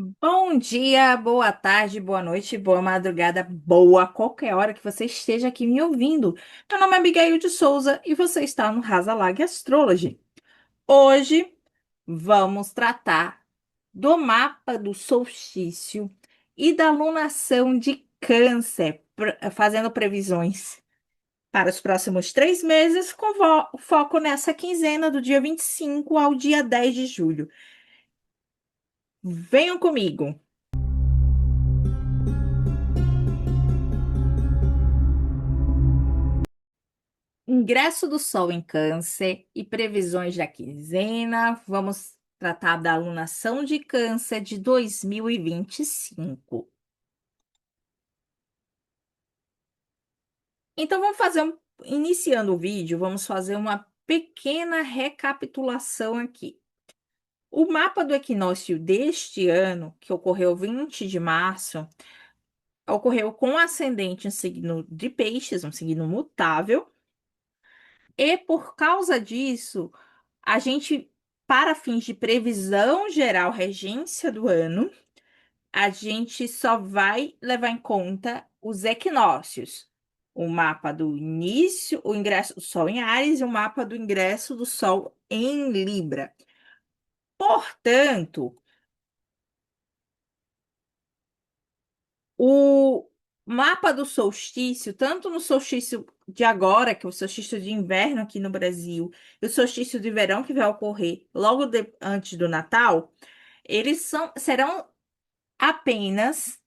Bom dia, boa tarde, boa noite, boa madrugada, boa qualquer hora que você esteja aqui me ouvindo. Meu nome é Abigail de Souza e você está no Rasa Lag Astrology. Hoje vamos tratar do mapa do solstício e da lunação de Câncer, fazendo previsões para os próximos 3 meses, com foco nessa quinzena do dia 25 ao dia 10 de julho. Venham comigo. Ingresso do Sol em Câncer e previsões da quinzena. Vamos tratar da alunação de Câncer de 2025. Então, iniciando o vídeo, vamos fazer uma pequena recapitulação aqui. O mapa do equinócio deste ano, que ocorreu 20 de março, ocorreu com ascendente em signo de Peixes, um signo mutável, e por causa disso, a gente, para fins de previsão geral, regência do ano, a gente só vai levar em conta os equinócios. O mapa do início, o ingresso do Sol em Áries e o mapa do ingresso do Sol em Libra. Portanto, o mapa do solstício, tanto no solstício de agora, que é o solstício de inverno aqui no Brasil, e o solstício de verão que vai ocorrer logo antes do Natal, serão apenas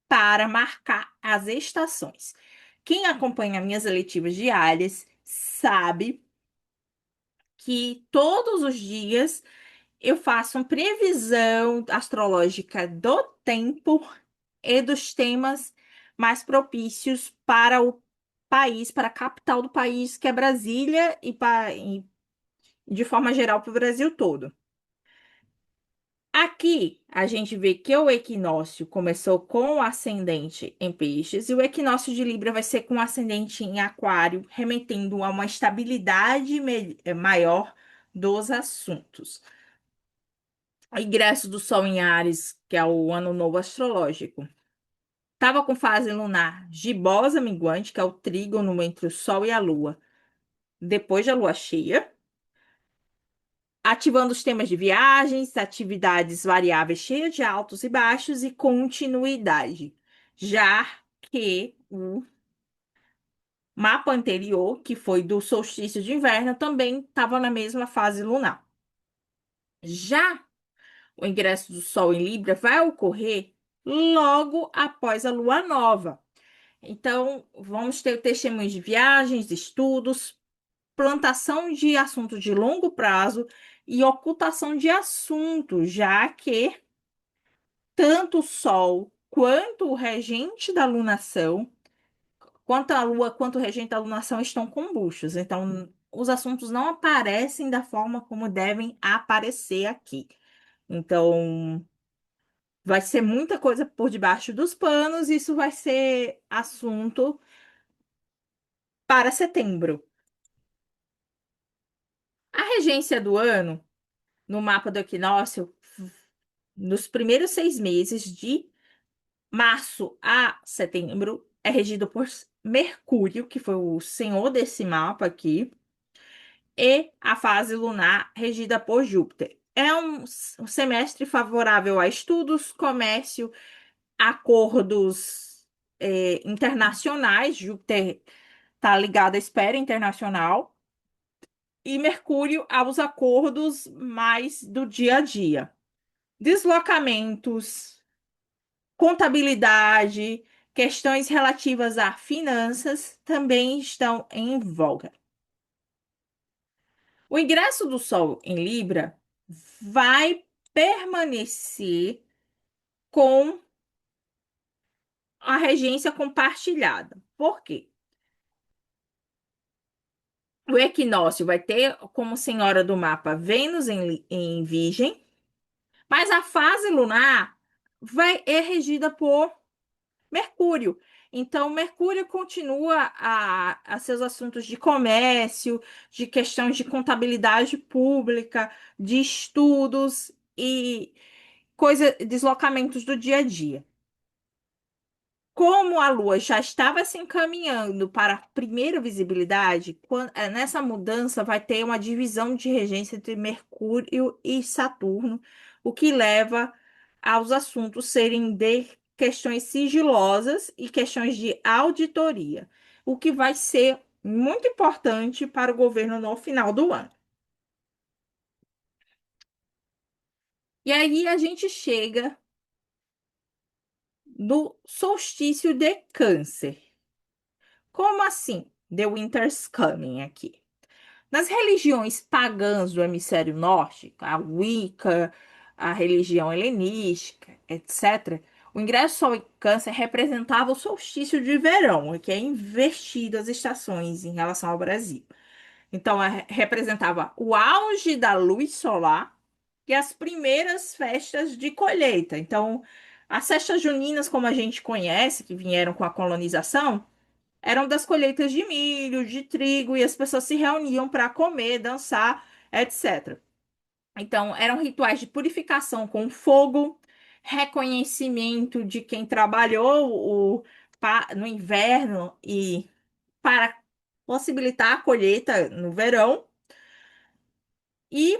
para marcar as estações. Quem acompanha minhas letivas diárias sabe que todos os dias eu faço uma previsão astrológica do tempo e dos temas mais propícios para o país, para a capital do país, que é Brasília, e de forma geral para o Brasil todo. Aqui a gente vê que o equinócio começou com o ascendente em Peixes e o equinócio de Libra vai ser com o ascendente em Aquário, remetendo a uma estabilidade maior dos assuntos. O ingresso do Sol em Áries, que é o ano novo astrológico, estava com fase lunar gibosa minguante, que é o trígono entre o Sol e a Lua, depois da Lua cheia, ativando os temas de viagens, atividades variáveis cheias de altos e baixos e continuidade. Já que o mapa anterior, que foi do solstício de inverno, também estava na mesma fase lunar. Já o ingresso do Sol em Libra vai ocorrer logo após a lua nova. Então, vamos ter testemunhos de viagens, estudos, plantação de assuntos de longo prazo e ocultação de assuntos, já que tanto o Sol quanto o regente da lunação, quanto a Lua, quanto o regente da lunação estão combustos. Então, os assuntos não aparecem da forma como devem aparecer aqui. Então, vai ser muita coisa por debaixo dos panos, isso vai ser assunto para setembro. A regência do ano, no mapa do equinócio, nos primeiros 6 meses, de março a setembro, é regido por Mercúrio, que foi o senhor desse mapa aqui, e a fase lunar regida por Júpiter. É um semestre favorável a estudos, comércio, acordos internacionais. Júpiter está ligado à esfera internacional e Mercúrio aos acordos mais do dia a dia. Deslocamentos, contabilidade, questões relativas a finanças também estão em voga. O ingresso do Sol em Libra vai permanecer com a regência compartilhada. Por quê? O equinócio vai ter como senhora do mapa Vênus em Virgem, mas a fase lunar é regida por Mercúrio. Então, Mercúrio continua a seus assuntos de comércio, de questões de contabilidade pública, de estudos deslocamentos do dia a dia. Como a Lua já estava se encaminhando para a primeira visibilidade, nessa mudança vai ter uma divisão de regência entre Mercúrio e Saturno, o que leva aos assuntos serem de questões sigilosas e questões de auditoria, o que vai ser muito importante para o governo no final do ano. E aí a gente chega no solstício de Câncer. Como assim? The Winter's Coming aqui. Nas religiões pagãs do hemisfério norte, a Wicca, a religião helenística, etc., o ingresso do Sol em Câncer representava o solstício de verão, que é invertido as estações em relação ao Brasil. Então, representava o auge da luz solar e as primeiras festas de colheita. Então, as festas juninas, como a gente conhece, que vieram com a colonização, eram das colheitas de milho, de trigo, e as pessoas se reuniam para comer, dançar, etc. Então, eram rituais de purificação com fogo, reconhecimento de quem trabalhou no inverno e para possibilitar a colheita no verão, e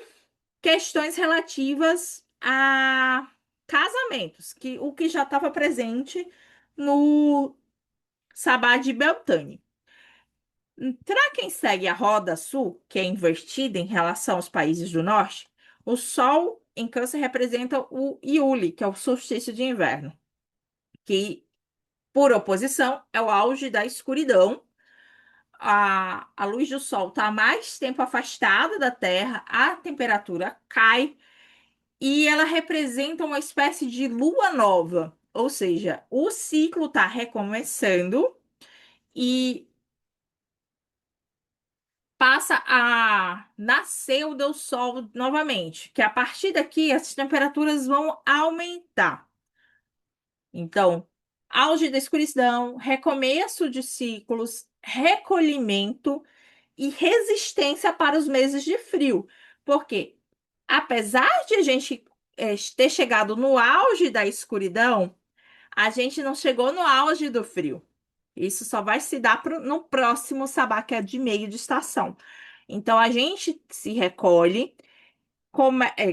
questões relativas a casamentos, que o que já estava presente no Sabá de Beltane. Para quem segue a roda sul, que é invertida em relação aos países do norte, o Sol em Câncer representa o Iule, que é o solstício de inverno, que, por oposição, é o auge da escuridão. A luz do Sol está mais tempo afastada da Terra, a temperatura cai e ela representa uma espécie de lua nova, ou seja, o ciclo está recomeçando e passa a nascer o Deus Sol novamente, que a partir daqui as temperaturas vão aumentar. Então, auge da escuridão, recomeço de ciclos, recolhimento e resistência para os meses de frio. Porque, apesar de a gente ter chegado no auge da escuridão, a gente não chegou no auge do frio. Isso só vai se dar no próximo sabá, que é de meio de estação. Então a gente se recolhe,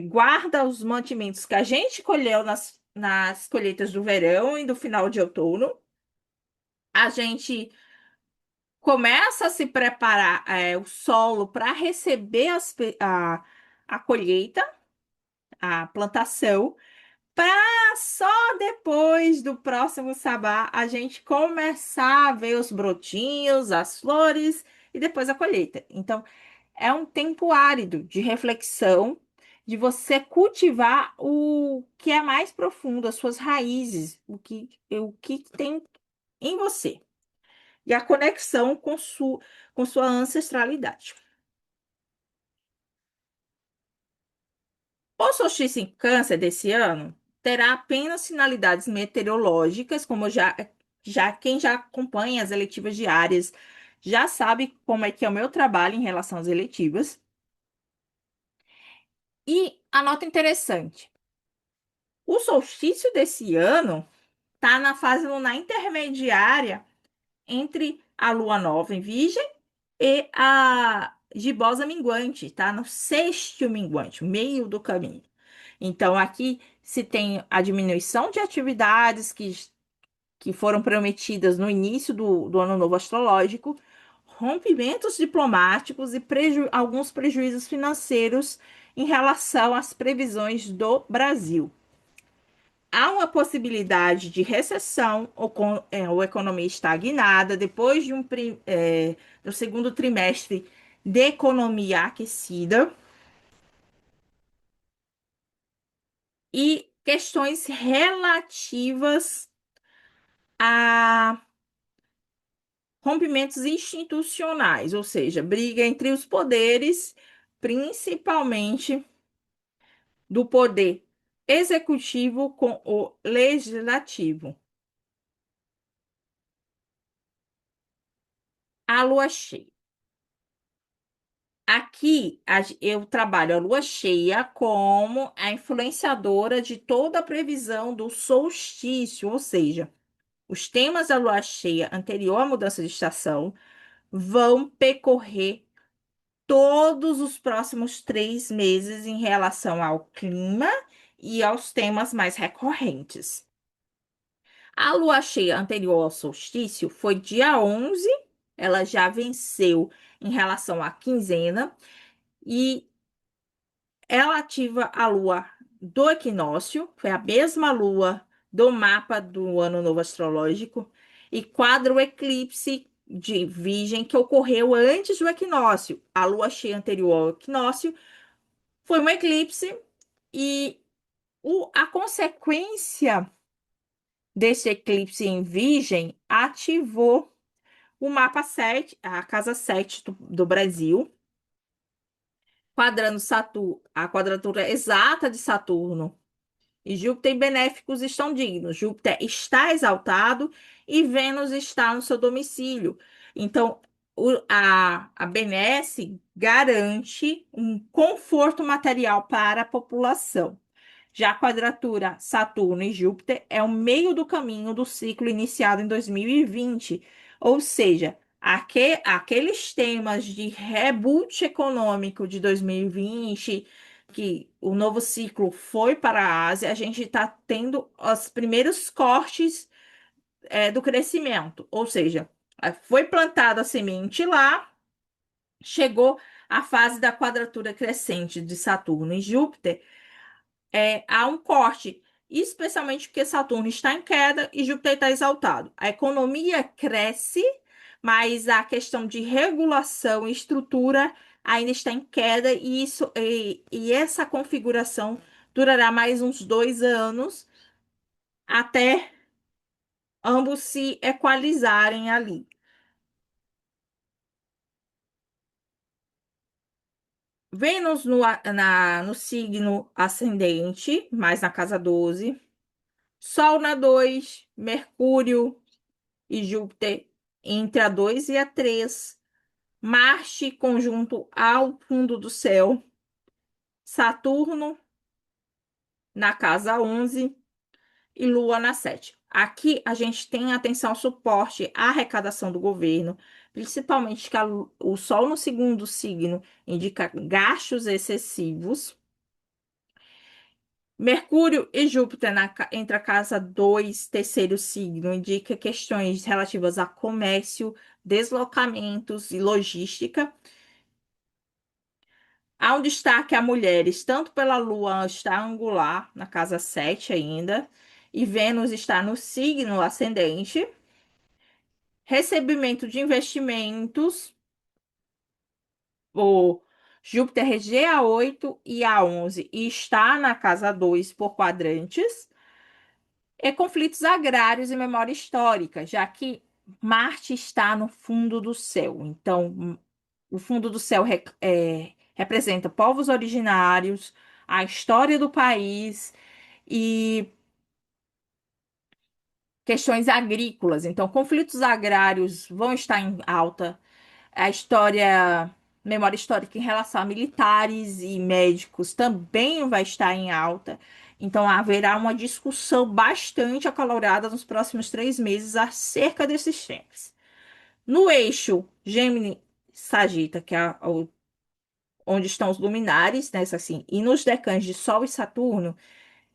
guarda os mantimentos que a gente colheu nas colheitas do verão e do final de outono. A gente começa a se preparar, o solo para receber a colheita, a plantação, para só depois do próximo sabá a gente começar a ver os brotinhos, as flores e depois a colheita. Então, é um tempo árido de reflexão, de você cultivar o que é mais profundo, as suas raízes, o que tem em você, e a conexão com sua ancestralidade. O solstício em Câncer desse ano terá apenas finalidades meteorológicas, como já quem já acompanha as eletivas diárias já sabe como é que é o meu trabalho em relação às eletivas. E a nota interessante, o solstício desse ano está na fase lunar intermediária entre a lua nova em Virgem e a gibosa minguante, está no sexto minguante, meio do caminho. Então, aqui se tem a diminuição de atividades que foram prometidas no início do ano novo astrológico, rompimentos diplomáticos e alguns prejuízos financeiros em relação às previsões do Brasil. Há uma possibilidade de recessão ou economia estagnada depois do segundo trimestre de economia aquecida e questões relativas a rompimentos institucionais, ou seja, briga entre os poderes, principalmente do poder executivo com o legislativo. A lua cheia. Aqui eu trabalho a lua cheia como a influenciadora de toda a previsão do solstício, ou seja, os temas da lua cheia anterior à mudança de estação vão percorrer todos os próximos 3 meses em relação ao clima e aos temas mais recorrentes. A lua cheia anterior ao solstício foi dia 11, ela já venceu em relação à quinzena, e ela ativa a lua do equinócio, foi a mesma lua do mapa do ano novo astrológico, e quadra o eclipse de Virgem que ocorreu antes do equinócio. A lua cheia anterior ao equinócio foi um eclipse, e a consequência desse eclipse em Virgem ativou o mapa 7, a casa 7 do Brasil, quadrando Saturno, a quadratura exata de Saturno e Júpiter benéficos estão dignos. Júpiter está exaltado e Vênus está no seu domicílio. Então, a benesse garante um conforto material para a população. Já a quadratura Saturno e Júpiter é o meio do caminho do ciclo iniciado em 2020, ou seja, aqueles temas de reboot econômico de 2020, que o novo ciclo foi para a Ásia, a gente está tendo os primeiros cortes do crescimento, ou seja, foi plantada a semente lá, chegou a fase da quadratura crescente de Saturno e Júpiter, há um corte, especialmente porque Saturno está em queda e Júpiter está exaltado. A economia cresce, mas a questão de regulação e estrutura ainda está em queda, e essa configuração durará mais uns 2 anos até ambos se equalizarem ali. Vênus no signo ascendente, mais na casa 12. Sol na 2, Mercúrio e Júpiter entre a 2 e a 3, Marte conjunto ao fundo do céu, Saturno na casa 11 e Lua na 7. Aqui a gente tem atenção ao suporte à arrecadação do governo, principalmente que o Sol no segundo signo indica gastos excessivos. Mercúrio e Júpiter entre a casa 2, terceiro signo, indica questões relativas a comércio, deslocamentos e logística. Há um destaque a mulheres, tanto pela Lua está angular, na casa 7 ainda, e Vênus está no signo ascendente. Recebimento de investimentos, o Júpiter rege a 8 e a 11 e está na casa 2 por quadrantes. E conflitos agrários e memória histórica, já que Marte está no fundo do céu. Então, o fundo do céu representa povos originários, a história do país e questões agrícolas. Então, conflitos agrários vão estar em alta. A história, memória histórica em relação a militares e médicos também vai estar em alta. Então, haverá uma discussão bastante acalorada nos próximos 3 meses acerca desses temas. No eixo Gêmeos-Sagita, que é onde estão os luminares, né, assim, e nos decãs de Sol e Saturno,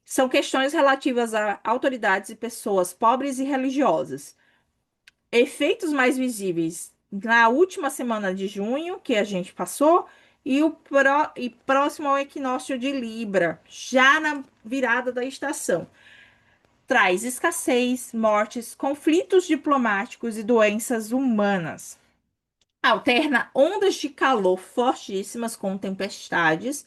são questões relativas a autoridades e pessoas pobres e religiosas. Efeitos mais visíveis na última semana de junho, que a gente passou, e próximo ao equinócio de Libra, já na virada da estação. Traz escassez, mortes, conflitos diplomáticos e doenças humanas. Alterna ondas de calor fortíssimas com tempestades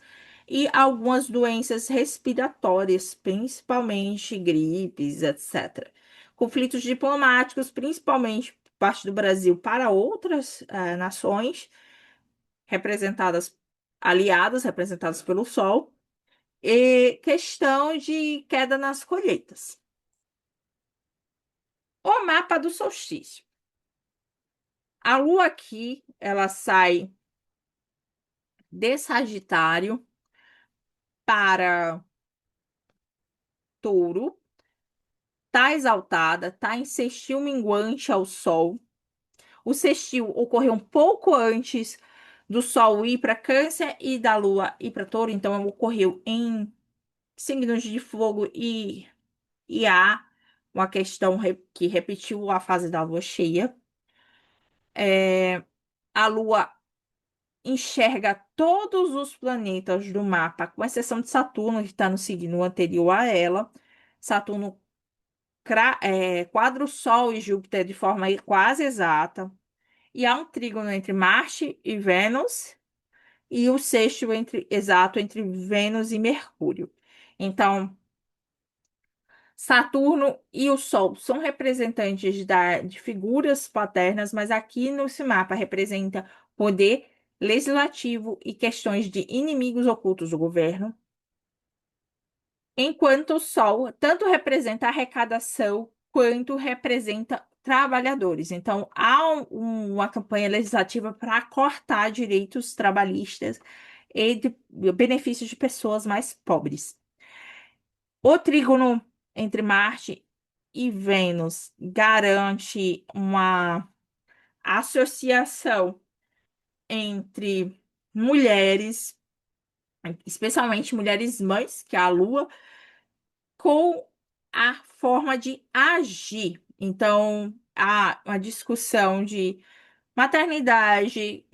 e algumas doenças respiratórias, principalmente gripes, etc. Conflitos diplomáticos, principalmente por parte do Brasil para outras nações, representadas, aliadas, representadas pelo Sol, e questão de queda nas colheitas. O mapa do solstício. A Lua aqui, ela sai de Sagitário para Touro, está exaltada, está em sextil minguante ao Sol. O sextil ocorreu um pouco antes do Sol ir para Câncer e da Lua ir para Touro, então ocorreu em signos de fogo e há uma questão que repetiu a fase da Lua cheia. A Lua enxerga todos os planetas do mapa, com exceção de Saturno, que está no signo anterior a ela. Saturno quadra o Sol e Júpiter de forma quase exata. E há um trígono entre Marte e Vênus, e o sexto exato entre Vênus e Mercúrio. Então, Saturno e o Sol são representantes de figuras paternas, mas aqui nesse mapa representa poder legislativo e questões de inimigos ocultos do governo, enquanto o Sol tanto representa arrecadação quanto representa trabalhadores. Então, há uma campanha legislativa para cortar direitos trabalhistas e benefícios de pessoas mais pobres. O trígono entre Marte e Vênus garante uma associação entre mulheres, especialmente mulheres mães, que é a Lua, com a forma de agir. Então, há uma discussão de maternidade,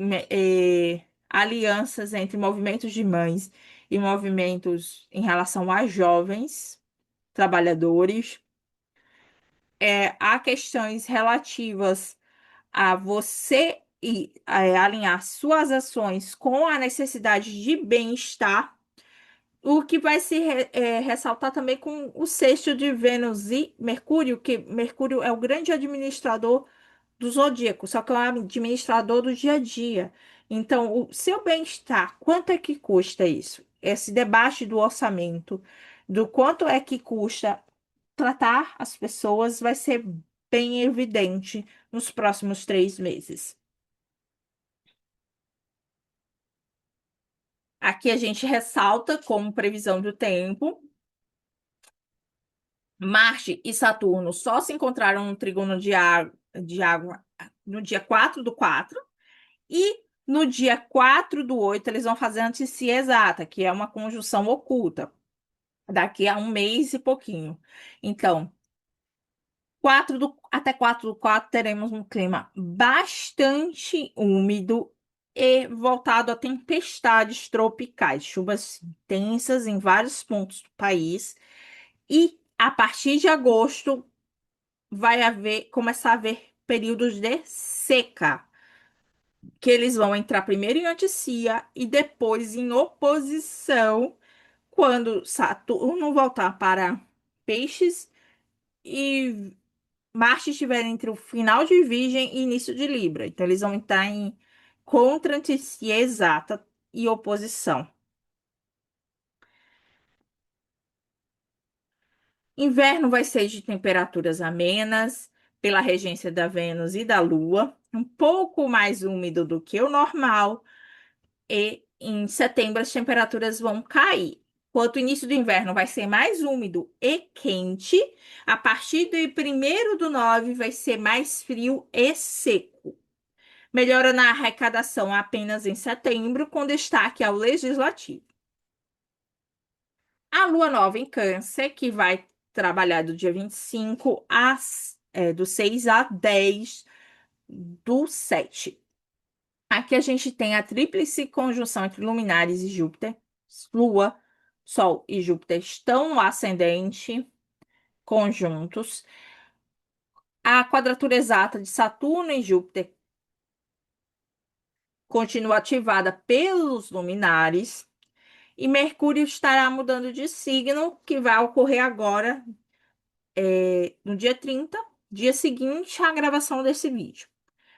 alianças entre movimentos de mães e movimentos em relação a jovens trabalhadores. Há questões relativas a você alinhar suas ações com a necessidade de bem-estar, o que vai se ressaltar também com o sexto de Vênus e Mercúrio, que Mercúrio é o grande administrador do zodíaco, só que é o administrador do dia a dia. Então, o seu bem-estar, quanto é que custa isso? Esse debate do orçamento, do quanto é que custa tratar as pessoas, vai ser bem evidente nos próximos 3 meses. Aqui a gente ressalta como previsão do tempo. Marte e Saturno só se encontraram no trígono de água no dia 4 do 4 e no dia 4 do 8 eles vão fazer a antícia exata, que é uma conjunção oculta, daqui a um mês e pouquinho. Então, até 4 do 4 teremos um clima bastante úmido e voltado a tempestades tropicais, chuvas intensas em vários pontos do país. E a partir de agosto começar a haver períodos de seca, que eles vão entrar primeiro em anticia e depois em oposição quando Saturno voltar para Peixes e Marte estiver entre o final de Virgem e início de Libra. Então eles vão entrar em contra-anticia exata e oposição. Inverno vai ser de temperaturas amenas, pela regência da Vênus e da Lua, um pouco mais úmido do que o normal, e em setembro as temperaturas vão cair. Enquanto o início do inverno vai ser mais úmido e quente, a partir do 1º do 9 vai ser mais frio e seco. Melhora na arrecadação apenas em setembro, com destaque ao legislativo. A lua nova em Câncer, que vai trabalhar do dia 25 do 6 a 10 do 7. Aqui a gente tem a tríplice conjunção entre luminares e Júpiter. Lua, Sol e Júpiter estão no ascendente conjuntos. A quadratura exata de Saturno e Júpiter continua ativada pelos luminares. E Mercúrio estará mudando de signo, que vai ocorrer agora, no dia 30, dia seguinte à gravação desse vídeo.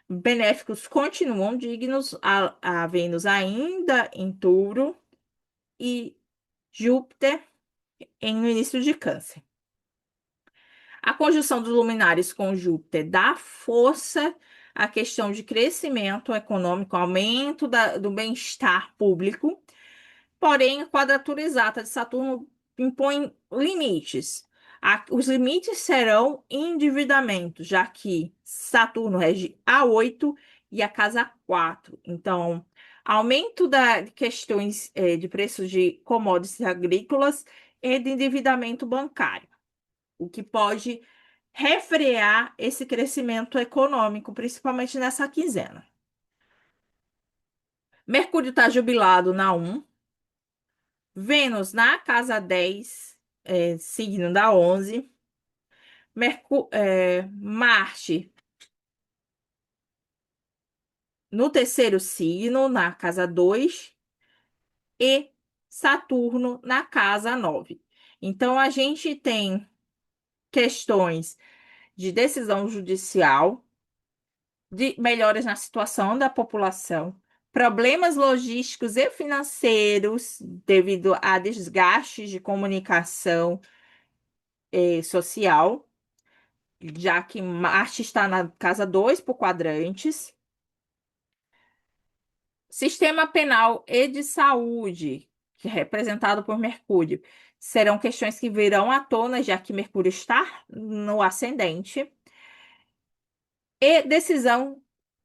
Benéficos continuam dignos, a Vênus ainda em Touro e Júpiter no início de Câncer. A conjunção dos luminares com Júpiter dá força a questão de crescimento econômico, aumento do bem-estar público. Porém, a quadratura exata de Saturno impõe limites. Os limites serão endividamento, já que Saturno rege a 8 e a casa 4. Então, aumento de questões de preços de commodities agrícolas e de endividamento bancário, o que pode refrear esse crescimento econômico, principalmente nessa quinzena. Mercúrio está jubilado na 1, Vênus na casa 10, signo da 11. Marte no terceiro signo, na casa 2. E Saturno na casa 9. Então, a gente tem questões de decisão judicial, de melhoras na situação da população, problemas logísticos e financeiros devido a desgastes de comunicação social, já que Marte está na casa 2 por quadrantes. Sistema penal e de saúde, que é representado por Mercúrio, serão questões que virão à tona, já que Mercúrio está no ascendente. E decisão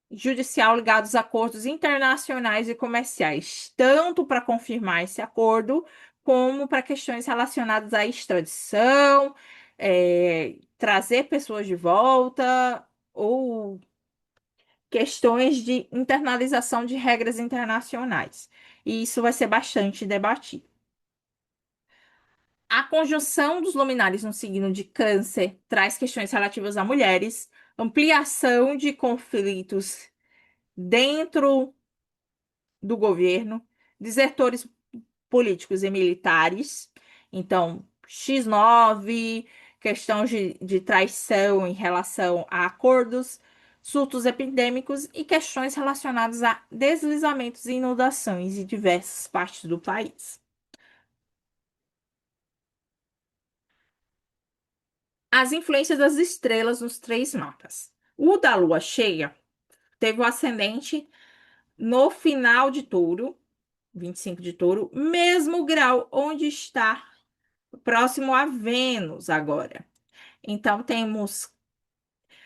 judicial ligados a acordos internacionais e comerciais, tanto para confirmar esse acordo, como para questões relacionadas à extradição, trazer pessoas de volta, ou questões de internalização de regras internacionais. E isso vai ser bastante debatido. A conjunção dos luminares no signo de Câncer traz questões relativas a mulheres, ampliação de conflitos dentro do governo, desertores políticos e militares. Então, X9, questão de traição em relação a acordos, surtos epidêmicos e questões relacionadas a deslizamentos e inundações em diversas partes do país. As influências das estrelas nos três mapas. O da lua cheia teve o ascendente no final de Touro, 25 de Touro, mesmo grau onde está próximo a Vênus agora. Então, temos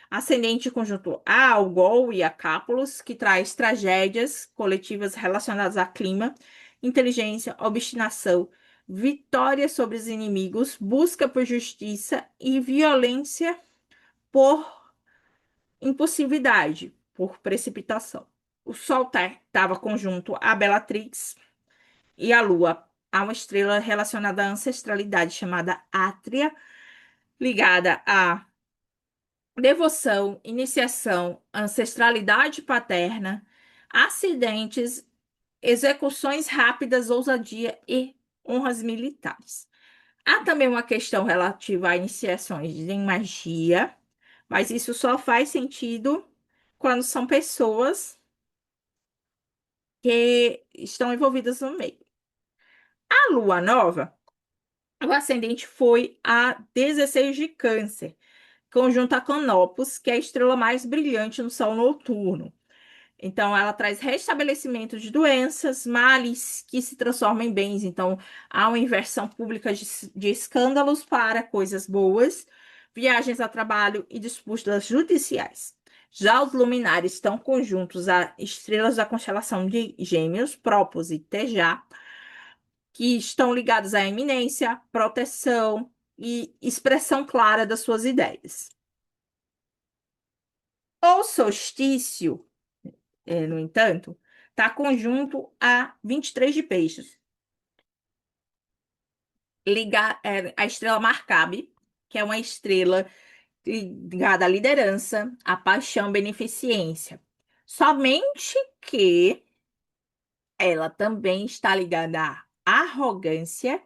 ascendente conjunto a Algol e a Cápulos, que traz tragédias coletivas relacionadas a clima, inteligência, obstinação, vitória sobre os inimigos, busca por justiça e violência por impulsividade, por precipitação. O Sol estava conjunto a Bellatrix e a Lua a uma estrela relacionada à ancestralidade chamada Átria, ligada a devoção, iniciação, ancestralidade paterna, acidentes, execuções rápidas, ousadia e honras militares. Há também uma questão relativa a iniciações em magia, mas isso só faz sentido quando são pessoas que estão envolvidas no meio. A lua nova, o ascendente foi a 16 de Câncer, conjunto a Canopus, que é a estrela mais brilhante no Sol noturno. Então, ela traz restabelecimento de doenças, males que se transformam em bens. Então, há uma inversão pública de escândalos para coisas boas, viagens a trabalho e disputas judiciais. Já os luminares estão conjuntos a estrelas da constelação de Gêmeos, Própos e Tejá, que estão ligados à eminência, proteção e expressão clara das suas ideias. O solstício, no entanto, está conjunto a 23 de Peixes, a estrela Marcabe, que é uma estrela ligada à liderança, à paixão, beneficência. Somente que ela também está ligada à arrogância,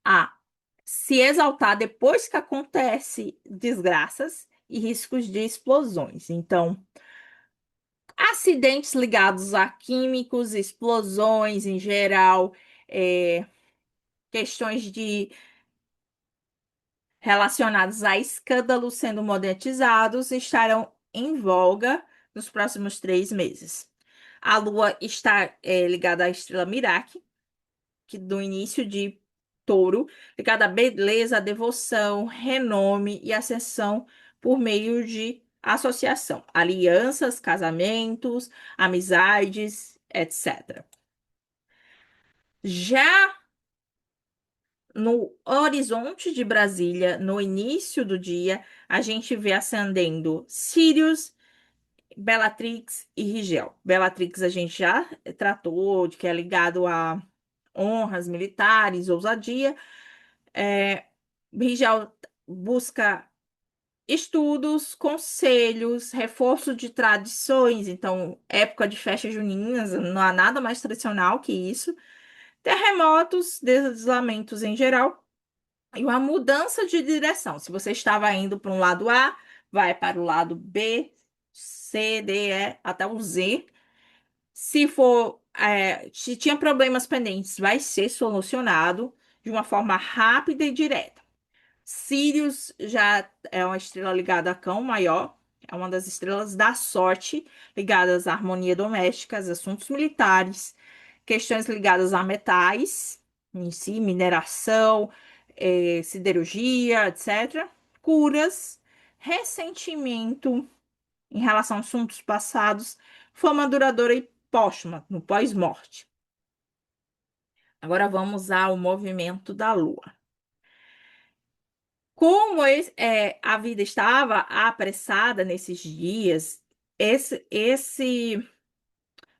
a se exaltar depois que acontece desgraças e riscos de explosões. Então, acidentes ligados a químicos, explosões em geral, é, questões de relacionadas a escândalos sendo monetizados estarão em voga nos próximos 3 meses. A Lua está ligada à estrela Mirac, que do início de Touro, ligada à beleza, à devoção, renome e ascensão por meio de associação, alianças, casamentos, amizades, etc. Já no horizonte de Brasília, no início do dia, a gente vê ascendendo Sírios, Bellatrix e Rigel. Bellatrix a gente já tratou, de que é ligado a honras militares, ousadia. Rigel busca estudos, conselhos, reforço de tradições. Então, época de festas juninas, não há nada mais tradicional que isso. Terremotos, deslizamentos em geral e uma mudança de direção. Se você estava indo para um lado A, vai para o lado B, C, D, E, até o Z. Se tinha problemas pendentes, vai ser solucionado de uma forma rápida e direta. Sirius já é uma estrela ligada a Cão Maior, é uma das estrelas da sorte, ligadas à harmonia doméstica, assuntos militares, questões ligadas a metais em si, mineração, siderurgia, etc. Curas, ressentimento em relação a assuntos passados, fama duradoura e póstuma, no pós-morte. Agora vamos ao movimento da Lua. Como a vida estava apressada nesses dias, esse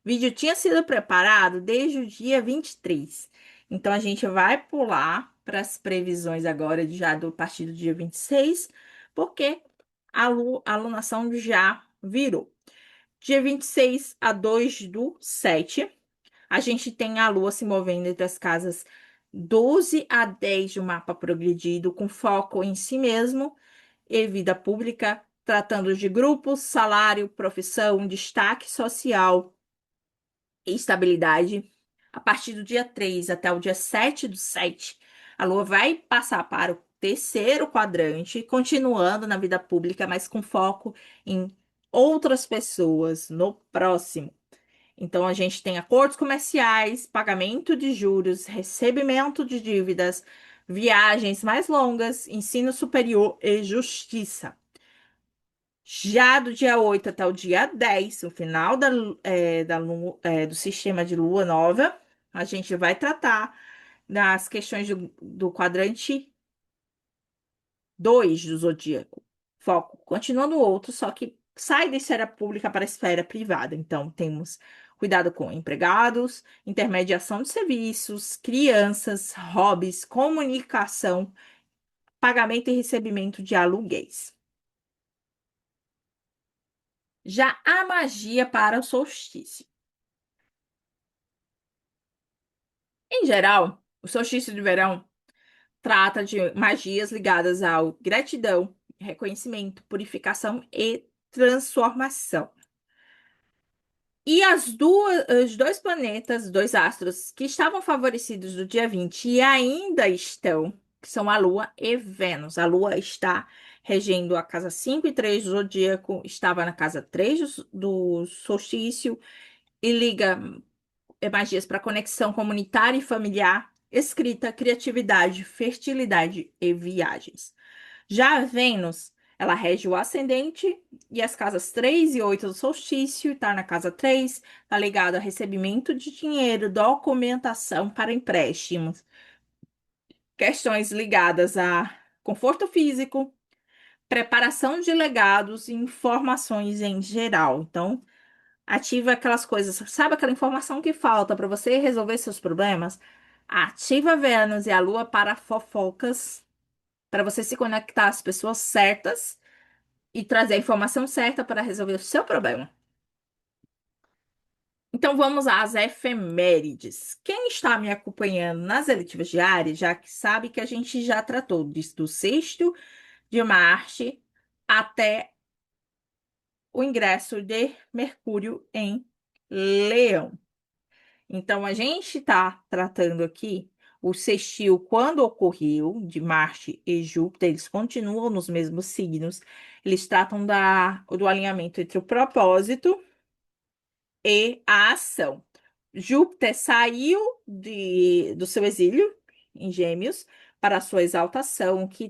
vídeo tinha sido preparado desde o dia 23. Então, a gente vai pular para as previsões agora, já do partir do dia 26, porque a alunação já virou. Dia 26 a 2/7, a gente tem a Lua se movendo entre as casas 12 a 10 do mapa progredido, com foco em si mesmo e vida pública, tratando de grupos, salário, profissão, destaque social e estabilidade. A partir do dia 3 até o dia 7/7, a Lua vai passar para o terceiro quadrante, continuando na vida pública, mas com foco em outras pessoas no próximo. Então, a gente tem acordos comerciais, pagamento de juros, recebimento de dívidas, viagens mais longas, ensino superior e justiça. Já do dia 8 até o dia 10, o final do sistema de lua nova, a gente vai tratar das questões do quadrante 2 do zodíaco. Foco continua no outro, só que sai da esfera pública para a esfera privada. Então, temos cuidado com empregados, intermediação de serviços, crianças, hobbies, comunicação, pagamento e recebimento de aluguéis. Já a magia para o solstício. Em geral, o solstício de verão trata de magias ligadas ao gratidão, reconhecimento, purificação e transformação. E os dois planetas, dois astros que estavam favorecidos do dia 20 e ainda estão, que são a Lua e Vênus. A Lua está regendo a casa 5 e 3 do zodíaco, estava na casa 3 do solstício e liga magias para conexão comunitária e familiar, escrita, criatividade, fertilidade e viagens. Já a Vênus, ela rege o ascendente e as casas 3 e 8 do solstício, está na casa 3, está ligado a recebimento de dinheiro, documentação para empréstimos, questões ligadas a conforto físico, preparação de legados e informações em geral. Então, ativa aquelas coisas, sabe aquela informação que falta para você resolver seus problemas? Ativa Vênus e a Lua para fofocas, para você se conectar às pessoas certas e trazer a informação certa para resolver o seu problema. Então vamos às efemérides. Quem está me acompanhando nas eletivas diárias já que sabe que a gente já tratou do sexto de Marte até o ingresso de Mercúrio em Leão. Então, a gente está tratando aqui o sextil, quando ocorreu, de Marte e Júpiter, eles continuam nos mesmos signos. Eles tratam do alinhamento entre o propósito e a ação. Júpiter saiu do seu exílio em Gêmeos para a sua exaltação, que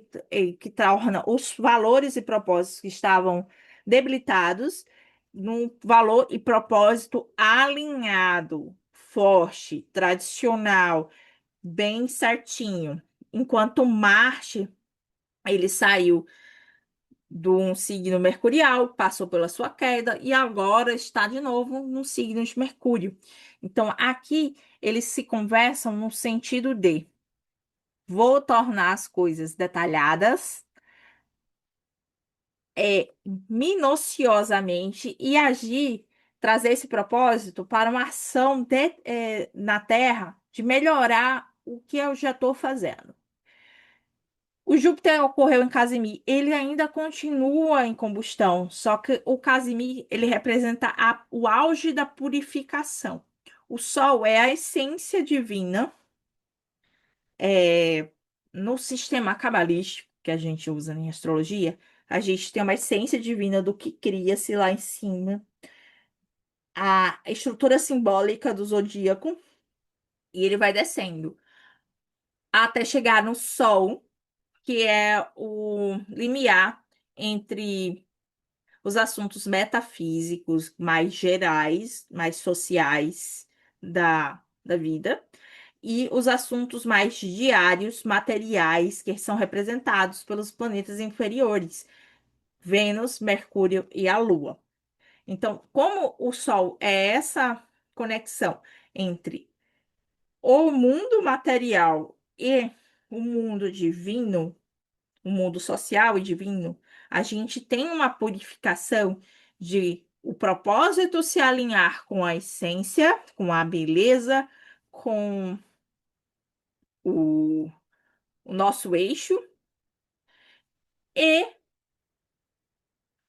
torna os valores e propósitos que estavam debilitados num valor e propósito alinhado, forte, tradicional, bem certinho. Enquanto Marte, ele saiu de um signo mercurial, passou pela sua queda e agora está de novo no signo de Mercúrio. Então, aqui eles se conversam no sentido de vou tornar as coisas detalhadas, minuciosamente e agir, trazer esse propósito para uma ação na Terra de melhorar o que eu já estou fazendo. O Júpiter ocorreu em Casimir, ele ainda continua em combustão, só que o Casimir, ele representa o auge da purificação. O Sol é a essência divina, é, no sistema cabalístico que a gente usa em astrologia, a gente tem uma essência divina do que cria-se lá em cima, a estrutura simbólica do zodíaco, e ele vai descendo até chegar no Sol, que é o limiar entre os assuntos metafísicos mais gerais, mais sociais da vida, e os assuntos mais diários, materiais, que são representados pelos planetas inferiores, Vênus, Mercúrio e a Lua. Então, como o Sol é essa conexão entre o mundo material e o mundo divino, o mundo social e divino, a gente tem uma purificação de o propósito se alinhar com a essência, com a beleza, com o, o nosso eixo e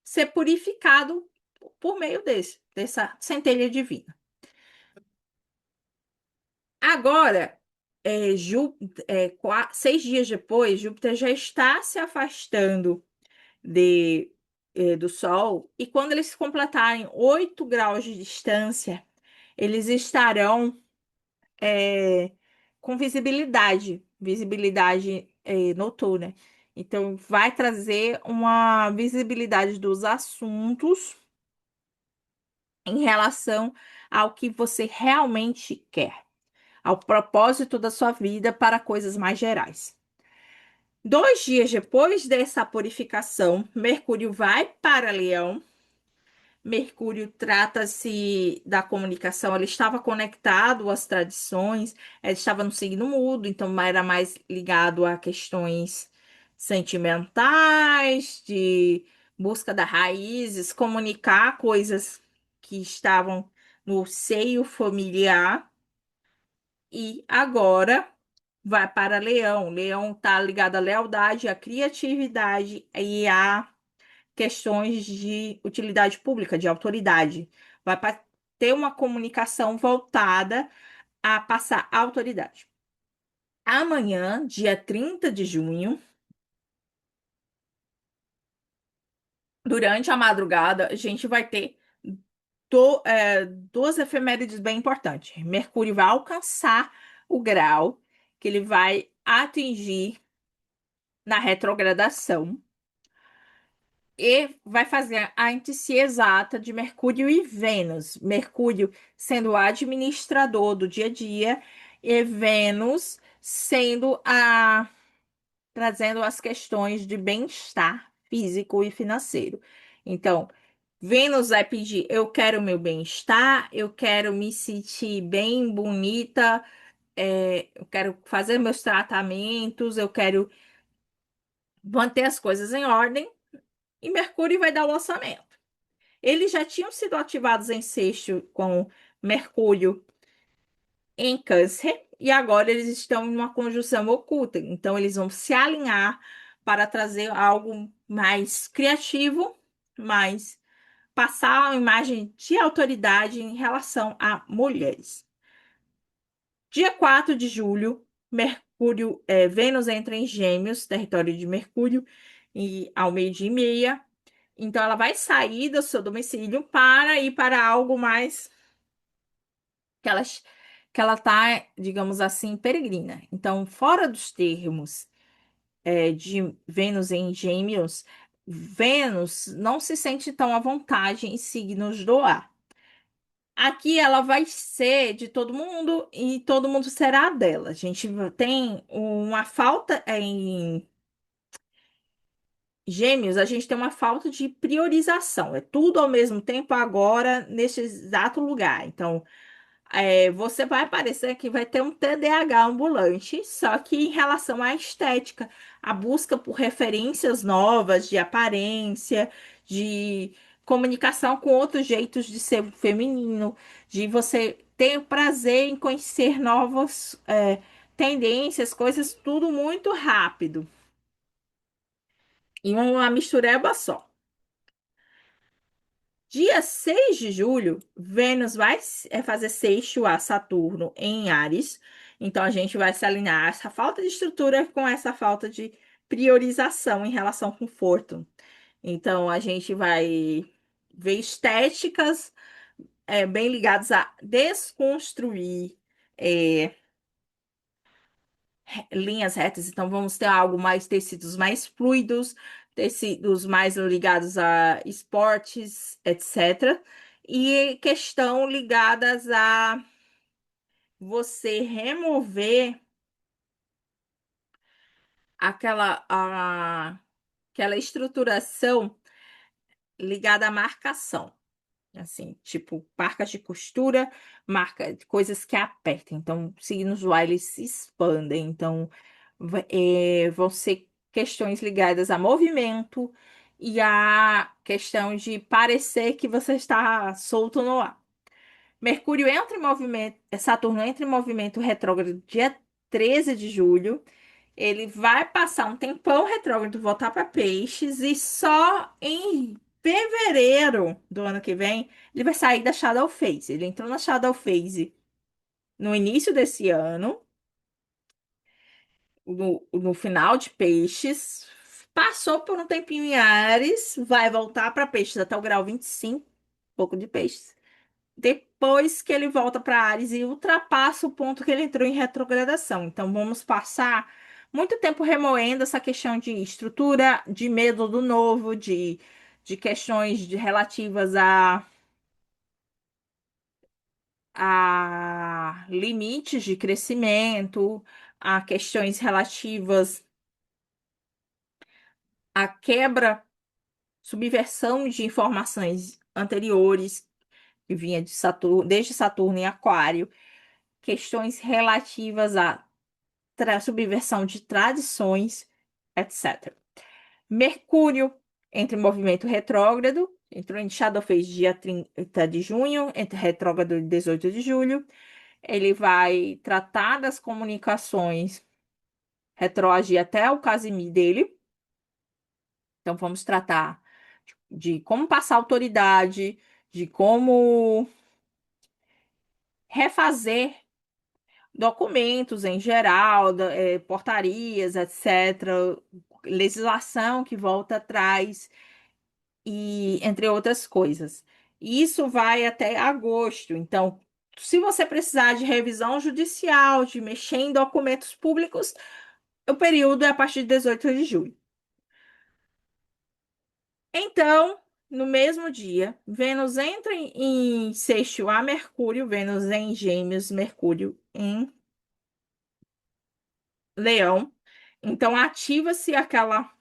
ser purificado por meio dessa centelha divina. Agora, 6 dias depois, Júpiter já está se afastando do Sol, e quando eles completarem 8 graus de distância, eles estarão é, com visibilidade noturna. Então, vai trazer uma visibilidade dos assuntos em relação ao que você realmente quer, ao propósito da sua vida para coisas mais gerais. 2 dias depois dessa purificação, Mercúrio vai para Leão. Mercúrio trata-se da comunicação, ele estava conectado às tradições, ele estava no signo mudo, então era mais ligado a questões sentimentais, de busca das raízes, comunicar coisas que estavam no seio familiar, e agora vai para Leão. Leão está ligado à lealdade, à criatividade e a questões de utilidade pública, de autoridade. Vai ter uma comunicação voltada a passar autoridade. Amanhã, dia 30 de junho, durante a madrugada, a gente vai ter duas efemérides bem importantes. Mercúrio vai alcançar o grau que ele vai atingir na retrogradação e vai fazer a índice exata de Mercúrio e Vênus. Mercúrio sendo o administrador do dia a dia e Vênus sendo trazendo as questões de bem-estar físico e financeiro. Então, Vênus vai pedir: eu quero meu bem-estar, eu quero me sentir bem, bonita, eu quero fazer meus tratamentos, eu quero manter as coisas em ordem, e Mercúrio vai dar o orçamento. Eles já tinham sido ativados em sexto com Mercúrio em Câncer e agora eles estão em uma conjunção oculta. Então, eles vão se alinhar para trazer algo mais criativo, mais passar uma imagem de autoridade em relação a mulheres. Dia 4 de julho. Vênus entra em Gêmeos, território de Mercúrio, e ao 12h30. Então, ela vai sair do seu domicílio para ir para algo mais que ela tá, digamos assim, peregrina. Então, fora dos termos de Vênus em Gêmeos, Vênus não se sente tão à vontade em signos do ar. Aqui ela vai ser de todo mundo e todo mundo será dela. A gente tem uma falta em Gêmeos, a gente tem uma falta de priorização. É tudo ao mesmo tempo agora neste exato lugar. Então, você vai parecer que vai ter um TDAH ambulante, só que em relação à estética, a busca por referências novas de aparência, de comunicação com outros jeitos de ser feminino, de você ter o prazer em conhecer novas, tendências, coisas, tudo muito rápido. E uma mistureba só. Dia 6 de julho, Vênus vai fazer sexto a Saturno em Áries. Então, a gente vai se alinhar essa falta de estrutura com essa falta de priorização em relação ao conforto. Então, a gente vai ver estéticas bem ligadas a desconstruir é, linhas retas. Então, vamos ter algo mais tecidos mais fluidos, tecidos mais ligados a esportes, etc. E questão ligadas a você remover aquela estruturação ligada à marcação. Assim, tipo, marcas de costura, coisas que apertam. Então, signos do ar, eles se expandem. Então, vão ser questões ligadas a movimento e a questão de parecer que você está solto no ar. Mercúrio entra em movimento, Saturno entra em movimento retrógrado dia 13 de julho. Ele vai passar um tempão retrógrado, voltar para Peixes e só em fevereiro do ano que vem ele vai sair da Shadow Phase. Ele entrou na Shadow Phase no início desse ano, no final de Peixes, passou por um tempinho em Ares, vai voltar para Peixes até o grau 25, pouco de Peixes. Depois que ele volta para Ares e ultrapassa o ponto que ele entrou em retrogradação. Então, vamos passar muito tempo remoendo essa questão de estrutura, de medo do novo, de questões relativas a limites de crescimento, a questões relativas à quebra, subversão de informações anteriores que vinha de Saturno, desde Saturno em Aquário, questões relativas à subversão de tradições, etc. Mercúrio entra em movimento retrógrado, entrou em Shadow Phase dia 30 de junho, entra retrógrado 18 de julho. Ele vai tratar das comunicações, retroagir até o Casimir dele. Então, vamos tratar de como passar autoridade, de como refazer documentos em geral, portarias, etc., legislação que volta atrás, e entre outras coisas. Isso vai até agosto. Então, se você precisar de revisão judicial, de mexer em documentos públicos, o período é a partir de 18 de julho. Então, no mesmo dia, Vênus entra em sexto a Mercúrio, Vênus em Gêmeos, Mercúrio em Leão. Então, ativa-se aquela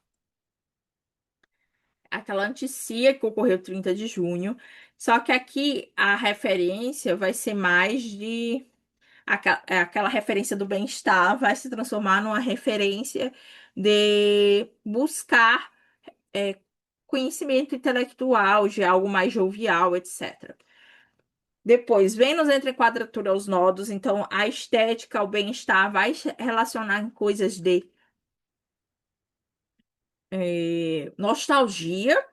anticia que ocorreu 30 de junho. Só que aqui a referência vai ser mais de. Aquela referência do bem-estar vai se transformar numa referência de buscar é, conhecimento intelectual, de algo mais jovial, etc. Depois, Vênus entra em quadratura aos nodos, então a estética, o bem-estar vai se relacionar em coisas de nostalgia,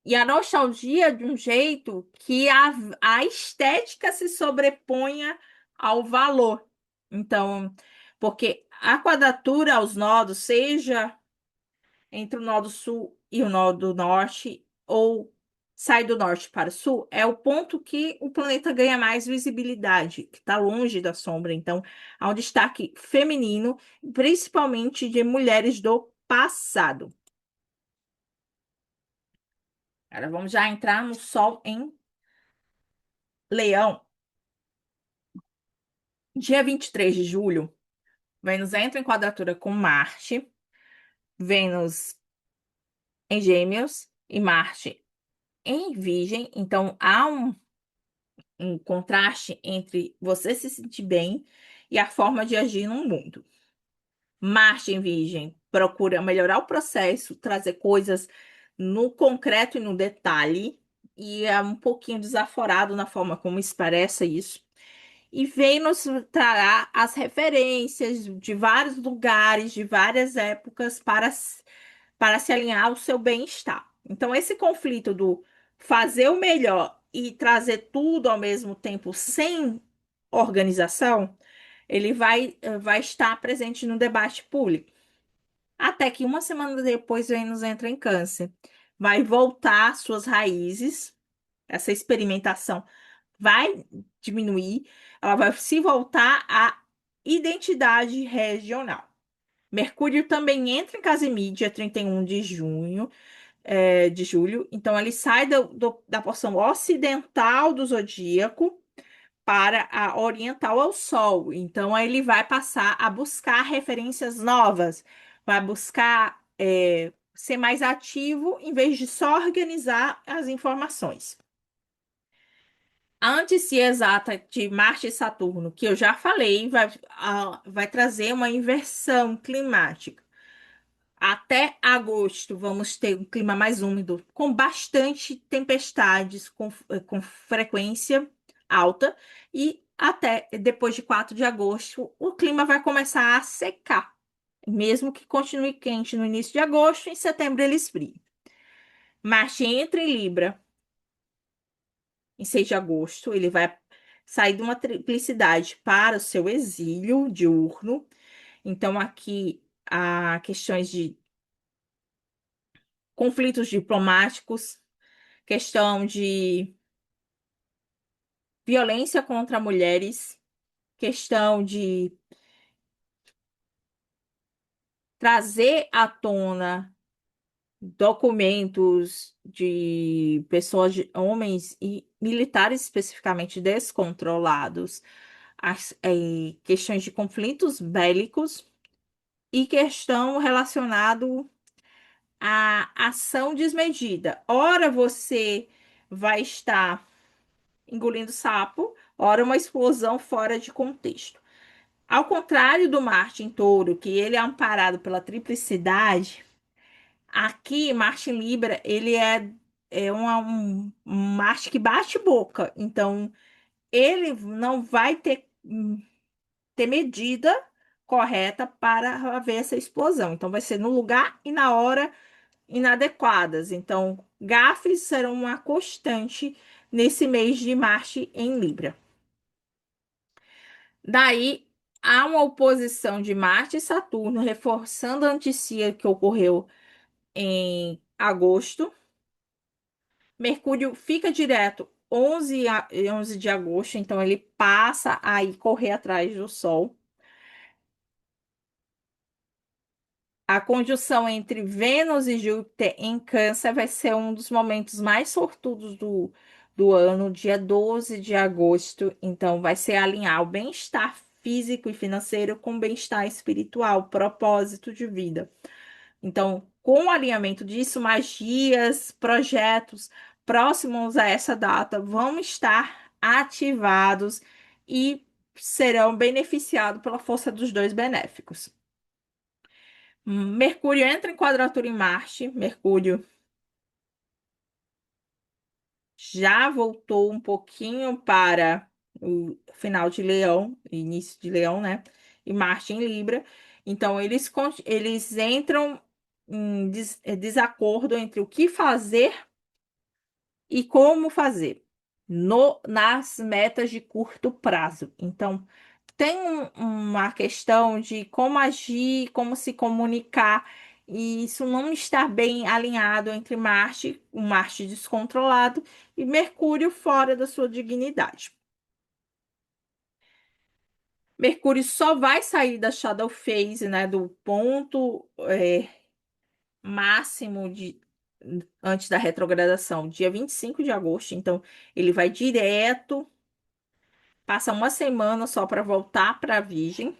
e a nostalgia de um jeito que a estética se sobreponha ao valor. Então, porque a quadratura aos nodos, seja entre o nodo sul e o nodo norte, ou sai do norte para o sul, é o ponto que o planeta ganha mais visibilidade, que está longe da sombra. Então, há um destaque feminino, principalmente de mulheres do passado. Agora vamos já entrar no Sol em Leão. Dia 23 de julho, Vênus entra em quadratura com Marte, Vênus em Gêmeos e Marte em Virgem. Então, há um contraste entre você se sentir bem e a forma de agir no mundo. Marte em Virgem procura melhorar o processo, trazer coisas no concreto e no detalhe, e é um pouquinho desaforado na forma como expressa isso. E Vênus trará as referências de vários lugares, de várias épocas, para se alinhar ao seu bem-estar. Então, esse conflito do fazer o melhor e trazer tudo ao mesmo tempo sem organização, ele vai estar presente no debate público. Até que uma semana depois, Vênus entra em Câncer. Vai voltar às suas raízes, essa experimentação vai diminuir, ela vai se voltar à identidade regional. Mercúrio também entra em Casemiro, dia 31 de junho, de julho. Então, ele sai da porção ocidental do zodíaco para a oriental ao Sol. Então, aí ele vai passar a buscar referências novas, vai buscar ser mais ativo em vez de só organizar as informações. A antítese exata de Marte e Saturno, que eu já falei, vai trazer uma inversão climática. Até agosto, vamos ter um clima mais úmido, com bastante tempestades, com frequência alta, e até depois de 4 de agosto, o clima vai começar a secar. Mesmo que continue quente no início de agosto, em setembro ele esfria. Marte entra em Libra em 6 de agosto, ele vai sair de uma triplicidade para o seu exílio diurno. Então, aqui há questões de conflitos diplomáticos, questão de violência contra mulheres, questão de trazer à tona documentos de pessoas, homens e militares especificamente descontrolados, questões de conflitos bélicos e questão relacionado à ação desmedida. Ora você vai estar engolindo sapo, ora uma explosão fora de contexto. Ao contrário do Marte em Touro, que ele é amparado pela triplicidade, aqui Marte em Libra, ele é um Marte que bate boca. Então, ele não vai ter medida correta para haver essa explosão. Então, vai ser no lugar e na hora inadequadas. Então, gafes serão uma constante nesse mês de Marte em Libra. Daí, há uma oposição de Marte e Saturno, reforçando a anticia que ocorreu em agosto. Mercúrio fica direto 11 de agosto, então ele passa a ir correr atrás do Sol. A conjunção entre Vênus e Júpiter em Câncer vai ser um dos momentos mais sortudos do ano, dia 12 de agosto. Então, vai ser alinhar o bem-estar físico e financeiro com o bem-estar espiritual, propósito de vida. Então, com o alinhamento disso, magias, projetos próximos a essa data vão estar ativados e serão beneficiados pela força dos dois benéficos. Mercúrio entra em quadratura em Marte. Mercúrio já voltou um pouquinho para o final de Leão, início de Leão, né? E Marte em Libra. Então, eles entram em desacordo entre o que fazer e como fazer nas metas de curto prazo. Então, tem uma questão de como agir, como se comunicar, e isso não está bem alinhado entre Marte, o Marte descontrolado, e Mercúrio fora da sua dignidade. Mercúrio só vai sair da shadow phase, né, do ponto máximo antes da retrogradação, dia 25 de agosto. Então, ele vai direto, passa uma semana só para voltar para a Virgem.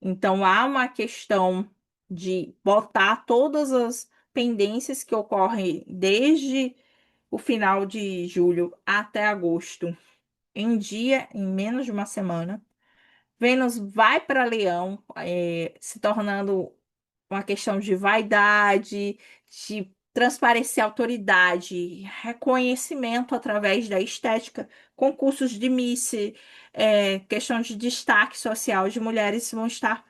Então, há uma questão de botar todas as pendências que ocorrem desde o final de julho até agosto em dia, em menos de uma semana. Vênus vai para Leão, se tornando uma questão de vaidade, de transparecer autoridade, reconhecimento através da estética, concursos de Miss, questão de destaque social de mulheres vão estar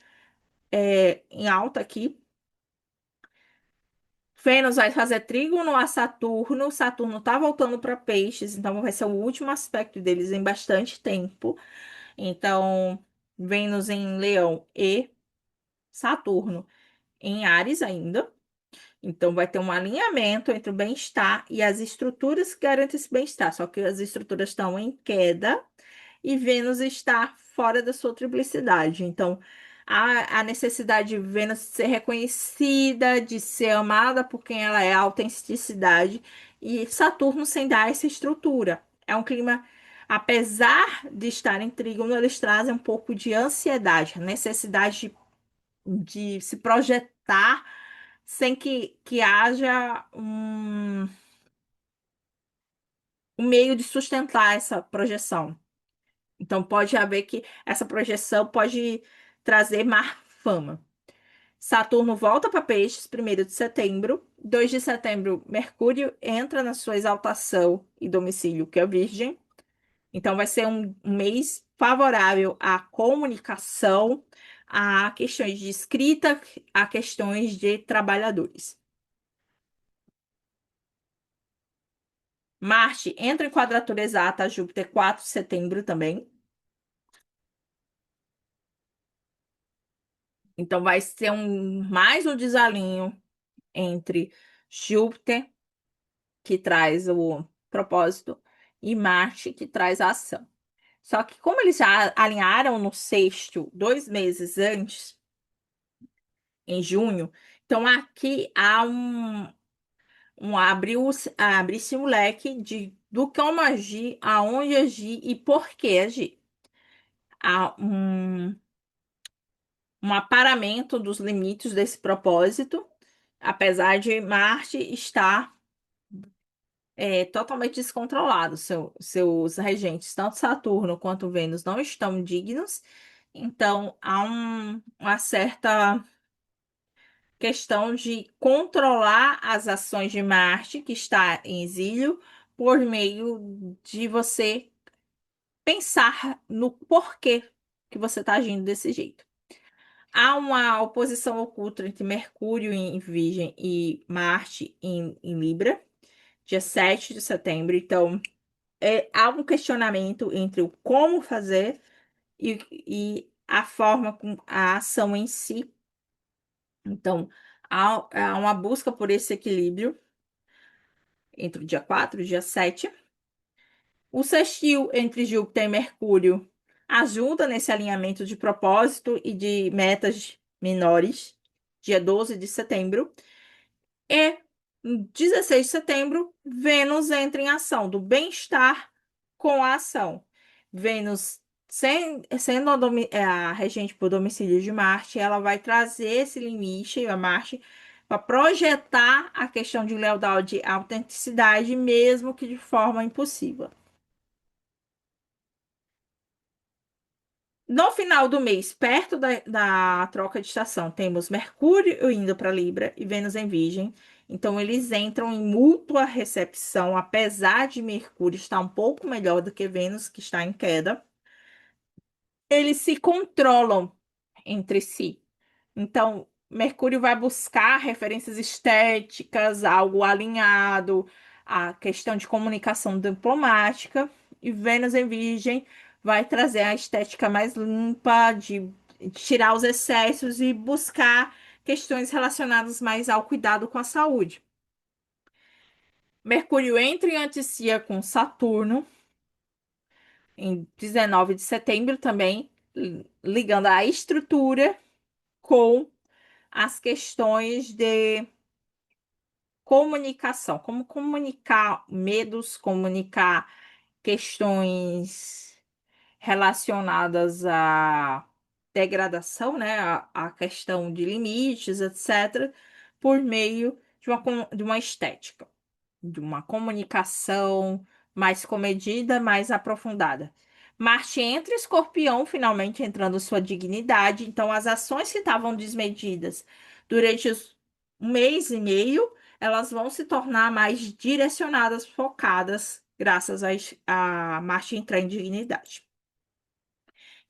em alta aqui. Vênus vai fazer trígono a Saturno. Saturno tá voltando para Peixes, então vai ser o último aspecto deles em bastante tempo. Então, Vênus em Leão e Saturno em Áries ainda. Então, vai ter um alinhamento entre o bem-estar e as estruturas que garantem esse bem-estar. Só que as estruturas estão em queda e Vênus está fora da sua triplicidade. Então, a necessidade de Vênus ser reconhecida, de ser amada por quem ela é, a autenticidade, e Saturno sem dar essa estrutura. É um clima, apesar de estar em trígono, eles trazem um pouco de ansiedade, a necessidade de se projetar sem que haja um meio de sustentar essa projeção. Então, pode haver que essa projeção pode trazer má fama. Saturno volta para Peixes, 1º de setembro. 2 de setembro, Mercúrio entra na sua exaltação e domicílio, que é Virgem. Então, vai ser um mês favorável à comunicação, a questões de escrita, a questões de trabalhadores. Marte entra em quadratura exata a Júpiter 4 de setembro também. Então, vai ser mais um desalinho entre Júpiter, que traz o propósito, e Marte, que traz a ação. Só que, como eles já alinharam no sexto 2 meses antes, em junho, então aqui há abre-se um leque do como agir, aonde agir e por que agir. Há um aparamento dos limites desse propósito, apesar de Marte estar totalmente descontrolado. Seus regentes, tanto Saturno quanto Vênus, não estão dignos. Então, há uma certa questão de controlar as ações de Marte, que está em exílio, por meio de você pensar no porquê que você está agindo desse jeito. Há uma oposição oculta entre Mercúrio em Virgem e Marte em Libra, dia 7 de setembro. Então, há um questionamento entre o como fazer e a forma com a ação em si. Então, há uma busca por esse equilíbrio entre o dia 4 e o dia 7. O sextil entre Júpiter e Mercúrio ajuda nesse alinhamento de propósito e de metas menores, dia 12 de setembro. E, em 16 de setembro, Vênus entra em ação do bem-estar com a ação. Vênus, sendo a regente por domicílio de Marte, ela vai trazer esse limite, a Marte, para projetar a questão de lealdade e autenticidade, mesmo que de forma impossível. No final do mês, perto da troca de estação, temos Mercúrio indo para Libra e Vênus em Virgem. Então, eles entram em mútua recepção, apesar de Mercúrio estar um pouco melhor do que Vênus, que está em queda. Eles se controlam entre si. Então, Mercúrio vai buscar referências estéticas, algo alinhado, a questão de comunicação diplomática, e Vênus em Virgem vai trazer a estética mais limpa, de tirar os excessos e buscar questões relacionadas mais ao cuidado com a saúde. Mercúrio entra em anticia com Saturno em 19 de setembro também, ligando a estrutura com as questões de comunicação, como comunicar medos, comunicar questões relacionadas à degradação, né, a questão de limites, etc., por meio de uma estética, de uma comunicação mais comedida, mais aprofundada. Marte entra em Escorpião, finalmente entrando sua dignidade, então as ações que estavam desmedidas durante um mês e meio, elas vão se tornar mais direcionadas, focadas, graças a Marte entrar em dignidade.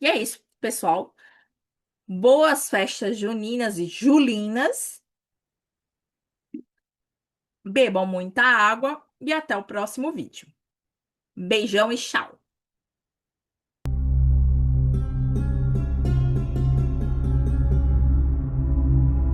E é isso, pessoal. Boas festas juninas e julinas. Bebam muita água e até o próximo vídeo. Beijão e tchau!